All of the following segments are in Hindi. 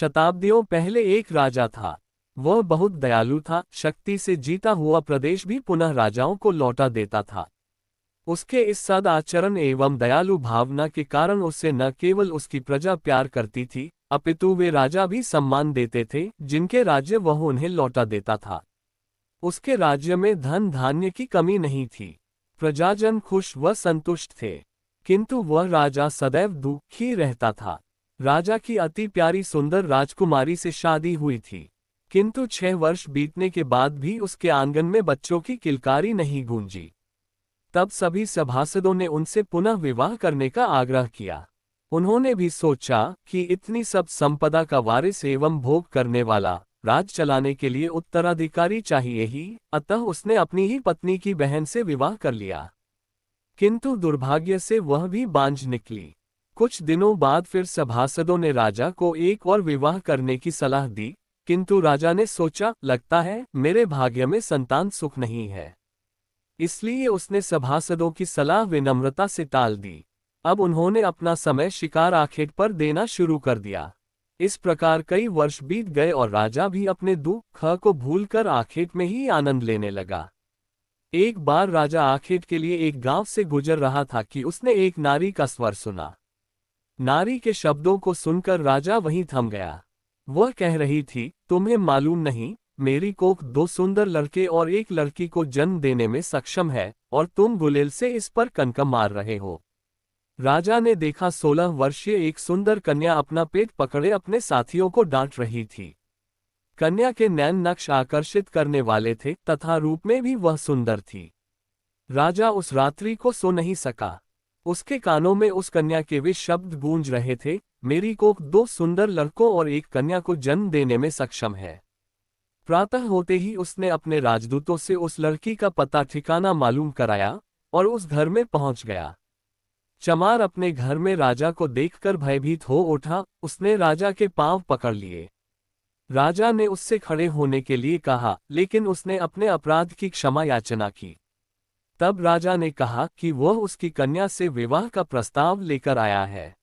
शताब्दियों पहले एक राजा था। वह बहुत दयालु था, शक्ति से जीता हुआ प्रदेश भी पुनः राजाओं को लौटा देता था। उसके इस सद आचरण एवं दयालु भावना के कारण उससे न केवल उसकी प्रजा प्यार करती थी, अपितु वे राजा भी सम्मान देते थे जिनके राज्य वह उन्हें लौटा देता था। उसके राज्य में धन धान्य की कमी नहीं थी। प्रजाजन खुश व संतुष्ट थे, किंतु वह राजा सदैव दुखी रहता था। राजा की अति प्यारी सुंदर राजकुमारी से शादी हुई थी, किंतु 6 वर्ष बीतने के बाद भी उसके आंगन में बच्चों की किलकारी नहीं गूंजी। तब सभी सभासदों ने उनसे पुनः विवाह करने का आग्रह किया। उन्होंने भी सोचा कि इतनी सब संपदा का वारिस एवं भोग करने वाला राज चलाने के लिए उत्तराधिकारी चाहिए ही, अतः उसने अपनी ही पत्नी की बहन से विवाह कर लिया। किंतु दुर्भाग्य से वह भी बांझ निकली। कुछ दिनों बाद फिर सभासदों ने राजा को एक और विवाह करने की सलाह दी, किंतु राजा ने सोचा, लगता है मेरे भाग्य में संतान सुख नहीं है। इसलिए उसने सभासदों की सलाह विनम्रता से टाल दी। अब उन्होंने अपना समय शिकार आखेट पर देना शुरू कर दिया। इस प्रकार कई वर्ष बीत गए और राजा भी अपने दुख को भूलकर आखेट में ही आनंद लेने लगा। एक बार राजा आखेट के लिए एक गांव से गुजर रहा था कि उसने एक नारी का स्वर सुना। नारी के शब्दों को सुनकर राजा वहीं थम गया। वह कह रही थी, तुम्हें मालूम नहीं, मेरी कोख 2 सुंदर लड़के और एक लड़की को जन्म देने में सक्षम है, और तुम गुलेल से इस पर कनकम मार रहे हो। राजा ने देखा 16 वर्षीय एक सुंदर कन्या अपना पेट पकड़े अपने साथियों को डांट रही थी। कन्या के नैन नक्श आकर्षित करने वाले थे तथा रूप में भी वह सुंदर थी। राजा उस रात्रि को सो नहीं सका। उसके कानों में उस कन्या के वे शब्द गूंज रहे थे, मेरी कोख 2 सुंदर लड़कों और एक कन्या को जन्म देने में सक्षम है। प्रातः होते ही उसने अपने राजदूतों से उस लड़की का पता ठिकाना मालूम कराया और उस घर में पहुंच गया। चमार अपने घर में राजा को देखकर भयभीत हो उठा। उसने राजा के पांव पकड़ लिए। राजा ने उससे खड़े होने के लिए कहा, लेकिन उसने अपने अपराध की क्षमा याचना की। तब राजा ने कहा कि वह उसकी कन्या से विवाह का प्रस्ताव लेकर आया है।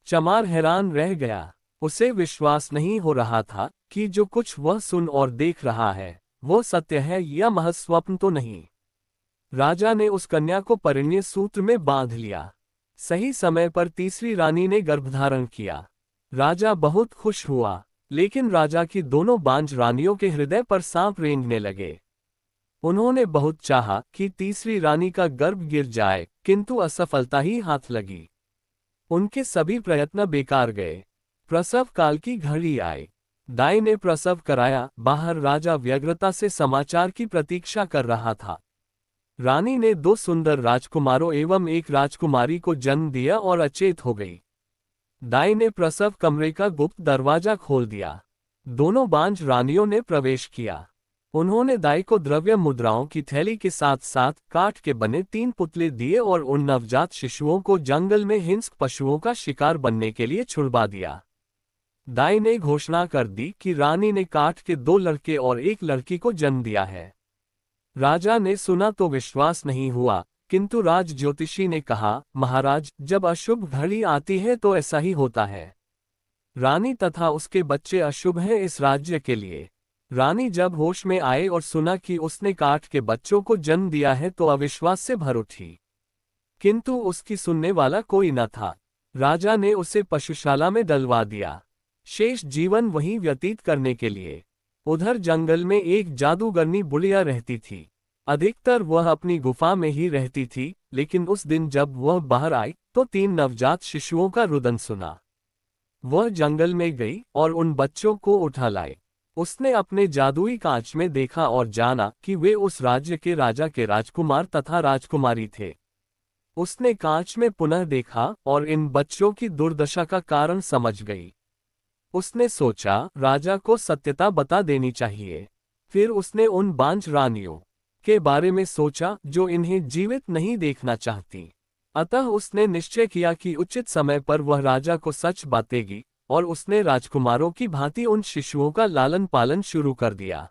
चमार हैरान रह गया। उसे विश्वास नहीं हो रहा था कि जो कुछ वह सुन और देख रहा है वो सत्य है या महज स्वप्न तो नहीं। राजा ने उस कन्या को परिणय सूत्र में बांध लिया। सही समय पर तीसरी रानी ने गर्भधारण किया। राजा बहुत खुश हुआ, लेकिन राजा की दोनों बांझ रानियों के हृदय पर सांप रेंगने लगे। उन्होंने बहुत चाहा कि तीसरी रानी का गर्भ गिर जाए, किंतु असफलता ही हाथ लगी। उनके सभी प्रयत्न बेकार गए। प्रसव काल की घड़ी आई। दाई ने प्रसव कराया। बाहर राजा व्यग्रता से समाचार की प्रतीक्षा कर रहा था। रानी ने 2 सुंदर राजकुमारों एवं एक राजकुमारी को जन्म दिया और अचेत हो गई। दाई ने प्रसव कमरे का गुप्त दरवाजा खोल दिया। दोनों बांझ रानियों ने प्रवेश किया। उन्होंने दाई को द्रव्य मुद्राओं की थैली के साथ साथ काठ के बने 3 पुतले दिए और उन नवजात शिशुओं को जंगल में हिंस्र पशुओं का शिकार बनने के लिए छुड़वा दिया। दाई ने घोषणा कर दी कि रानी ने काठ के 2 लड़के और एक लड़की को जन्म दिया है। राजा ने सुना तो विश्वास नहीं हुआ, किंतु राज ज्योतिषी ने कहा, महाराज, जब अशुभ घड़ी आती है तो ऐसा ही होता है। रानी तथा उसके बच्चे अशुभ हैं इस राज्य के लिए। रानी जब होश में आए और सुना कि उसने काठ के बच्चों को जन्म दिया है तो अविश्वास से भर उठी, किंतु उसकी सुनने वाला कोई न था। राजा ने उसे पशुशाला में डलवा दिया, शेष जीवन वहीं व्यतीत करने के लिए। उधर जंगल में एक जादूगरनी बुढ़िया रहती थी। अधिकतर वह अपनी गुफा में ही रहती थी, लेकिन उस दिन जब वह बाहर आई तो 3 नवजात शिशुओं का रुदन सुना। वह जंगल में गई और उन बच्चों को उठा लाई। उसने अपने जादुई कांच में देखा और जाना कि वे उस राज्य के राजा के राजकुमार तथा राजकुमारी थे। उसने कांच में पुनः देखा और इन बच्चों की दुर्दशा का कारण समझ गई। उसने सोचा, राजा को सत्यता बता देनी चाहिए। फिर उसने उन बांझ रानियों के बारे में सोचा जो इन्हें जीवित नहीं देखना चाहती। अतः उसने निश्चय किया कि उचित समय पर वह राजा को सच बातेगी, और उसने राजकुमारों की भांति उन शिशुओं का लालन पालन शुरू कर दिया।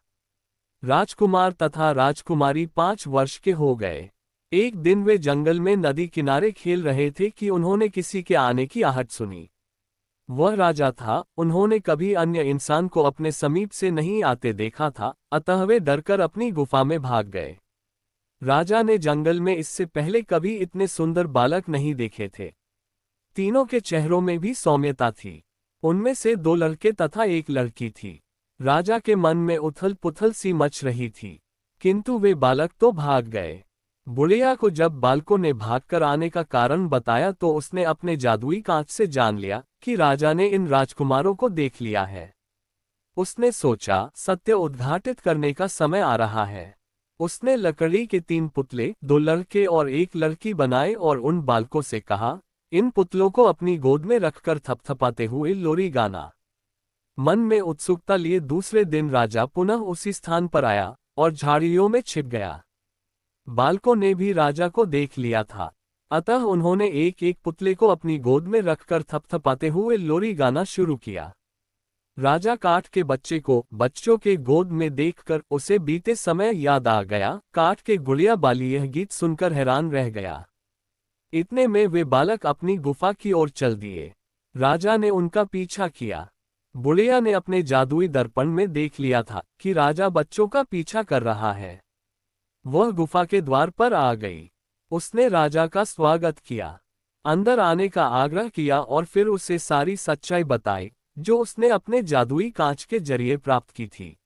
राजकुमार तथा राजकुमारी 5 वर्ष के हो गए। एक दिन वे जंगल में नदी किनारे खेल रहे थे कि उन्होंने किसी के आने की आहट सुनी। वह राजा था, उन्होंने कभी अन्य इंसान को अपने समीप से नहीं आते देखा था, अतः वे डरकर अपनी गुफा में भाग गए। राजा ने जंगल में इससे पहले कभी इतने सुंदर बालक नहीं देखे थे। तीनों के चेहरों में भी सौम्यता थी। उनमें से 2 लड़के तथा 1 लड़की थी। राजा के मन में उथल पुथल सी मच रही थी, किंतु वे बालक तो भाग गए। बुढ़िया को जब बालकों ने भागकर आने का कारण बताया तो उसने अपने जादुई कांच से जान लिया कि राजा ने इन राजकुमारों को देख लिया है। उसने सोचा, सत्य उद्घाटित करने का समय आ रहा है। उसने लकड़ी के 3 पुतले, 2 लड़के और 1 लड़की बनाए और उन बालकों से कहा, इन पुतलों को अपनी गोद में रखकर थपथपाते हुए लोरी गाना। मन में उत्सुकता लिए दूसरे दिन राजा पुनः उसी स्थान पर आया और झाड़ियों में छिप गया। बालकों ने भी राजा को देख लिया था, अतः उन्होंने एक एक पुतले को अपनी गोद में रखकर थपथपाते हुए लोरी गाना शुरू किया। राजा काठ के बच्चे को बच्चों के गोद में देखकर उसे बीते समय याद आ गया। काठ के गुड़िया बाली यह गीत सुनकर हैरान रह गया। इतने में वे बालक अपनी गुफा की ओर चल दिए। राजा ने उनका पीछा किया। बुढ़िया ने अपने जादुई दर्पण में देख लिया था कि राजा बच्चों का पीछा कर रहा है। वह गुफा के द्वार पर आ गई। उसने राजा का स्वागत किया, अंदर आने का आग्रह किया और फिर उसे सारी सच्चाई बताई जो उसने अपने जादुई कांच के जरिए प्राप्त की थी।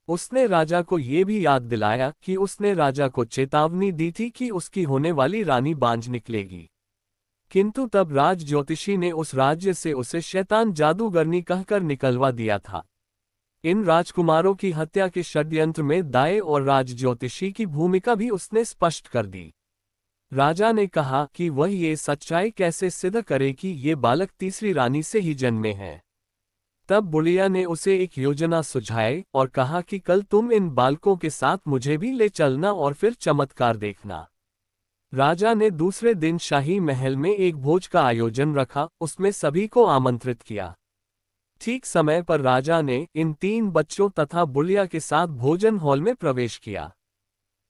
उसने राजा को ये भी याद दिलाया कि उसने राजा को चेतावनी दी थी कि उसकी होने वाली रानी बांझ निकलेगी, किंतु तब राज ज्योतिषी ने उस राज्य से उसे शैतान जादूगरनी कहकर निकलवा दिया था। इन राजकुमारों की हत्या के षड्यंत्र में दाई और राज ज्योतिषी की भूमिका भी उसने स्पष्ट कर दी। राजा ने कहा कि वह ये सच्चाई कैसे सिद्ध करे कि ये बालक तीसरी रानी से ही जन्मे हैं। तब बुढ़िया ने उसे एक योजना सुझाई और कहा कि कल तुम इन बालकों के साथ मुझे भी ले चलना और फिर चमत्कार देखना। राजा ने दूसरे दिन शाही महल में एक भोज का आयोजन रखा, उसमें सभी को आमंत्रित किया। ठीक समय पर राजा ने इन 3 बच्चों तथा बुढ़िया के साथ भोजन हॉल में प्रवेश किया।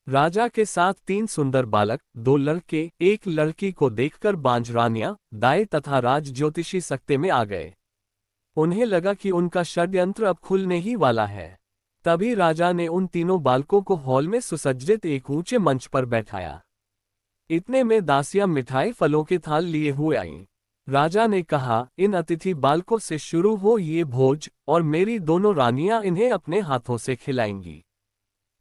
राजा के साथ 3 सुंदर बालक, 2 लड़के, 1 लड़की को देखकर बांझ रानियां, दाई तथा राज ज्योतिषी सकते में आ गए। उन्हें लगा कि उनका षड्यंत्र अब खुलने ही वाला है। तभी राजा ने उन तीनों बालकों को हॉल में सुसज्जित एक ऊंचे मंच पर बैठाया। इतने में दासियां मिठाई फलों के थाल लिए हुए आईं। राजा ने कहा, इन अतिथि बालकों से शुरू हो ये भोज और मेरी दोनों रानियां इन्हें अपने हाथों से खिलाएंगी।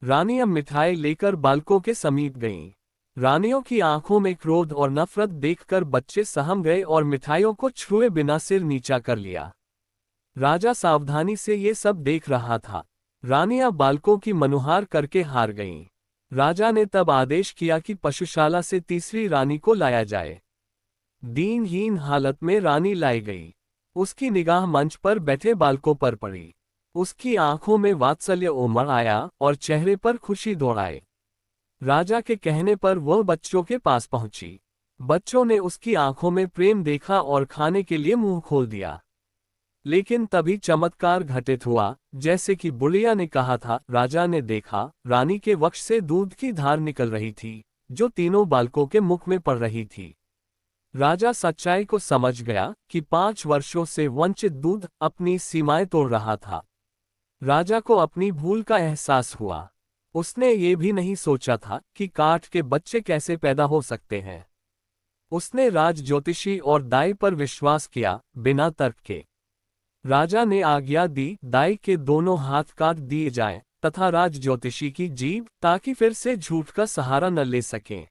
रानियां मिठाई लेकर बालकों के समीप गईं। रानियों की आंखों में क्रोध और नफरत देखकर बच्चे सहम गए और मिठाइयों को छुए बिना सिर नीचा कर लिया। राजा सावधानी से ये सब देख रहा था। रानियां बालकों की मनुहार करके हार गईं। राजा ने तब आदेश किया कि पशुशाला से तीसरी रानी को लाया जाए। दीनहीन हालत में रानी लाई गई। उसकी निगाह मंच पर बैठे बालकों पर पड़ी। उसकी आंखों में वात्सल्य उमड़ आया और चेहरे पर खुशी दौड़ाई। राजा के कहने पर वह बच्चों के पास पहुंची। बच्चों ने उसकी आंखों में प्रेम देखा और खाने के लिए मुंह खोल दिया। लेकिन तभी चमत्कार घटित हुआ, जैसे कि बुढ़िया ने कहा था। राजा ने देखा, रानी के वक्ष से दूध की धार निकल रही थी, जो तीनों बालकों के मुख में पड़ रही थी। राजा सच्चाई को समझ गया कि 5 वर्षों से वंचित दूध अपनी सीमाएं तोड़ रहा था। राजा को अपनी भूल का एहसास हुआ। उसने ये भी नहीं सोचा था कि काठ के बच्चे कैसे पैदा हो सकते हैं। उसने राज ज्योतिषी और दाई पर विश्वास किया, बिना तर्क के। राजा ने आज्ञा दी, दाई के दोनों हाथ काट दिए जाएं तथा राज ज्योतिषी की जीभ, ताकि फिर से झूठ का सहारा न ले सकें।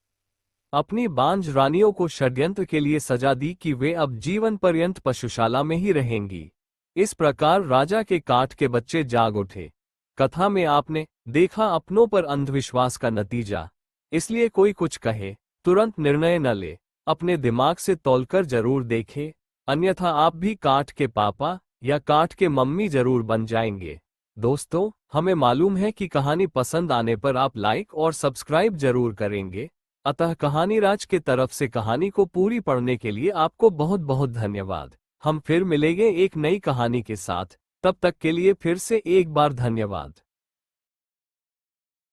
अपनी बांझ रानियों को षड्यंत्र के लिए सजा दी कि वे अब जीवन पर्यंत पशुशाला में ही रहेंगी। इस प्रकार राजा के काठ के बच्चे जाग उठे। कथा में आपने देखा अपनों पर अंधविश्वास का नतीजा। इसलिए कोई कुछ कहे, तुरंत निर्णय न ले, अपने दिमाग से तौलकर जरूर देखे, अन्यथा आप भी काठ के पापा या काठ के मम्मी जरूर बन जाएंगे। दोस्तों, हमें मालूम है कि कहानी पसंद आने पर आप लाइक और सब्सक्राइब जरूर करेंगे, अतः कहानी राज के तरफ से कहानी को पूरी पढ़ने के लिए आपको बहुत बहुत धन्यवाद। हम फिर मिलेंगे एक नई कहानी के साथ, तब तक के लिए फिर से एक बार धन्यवाद।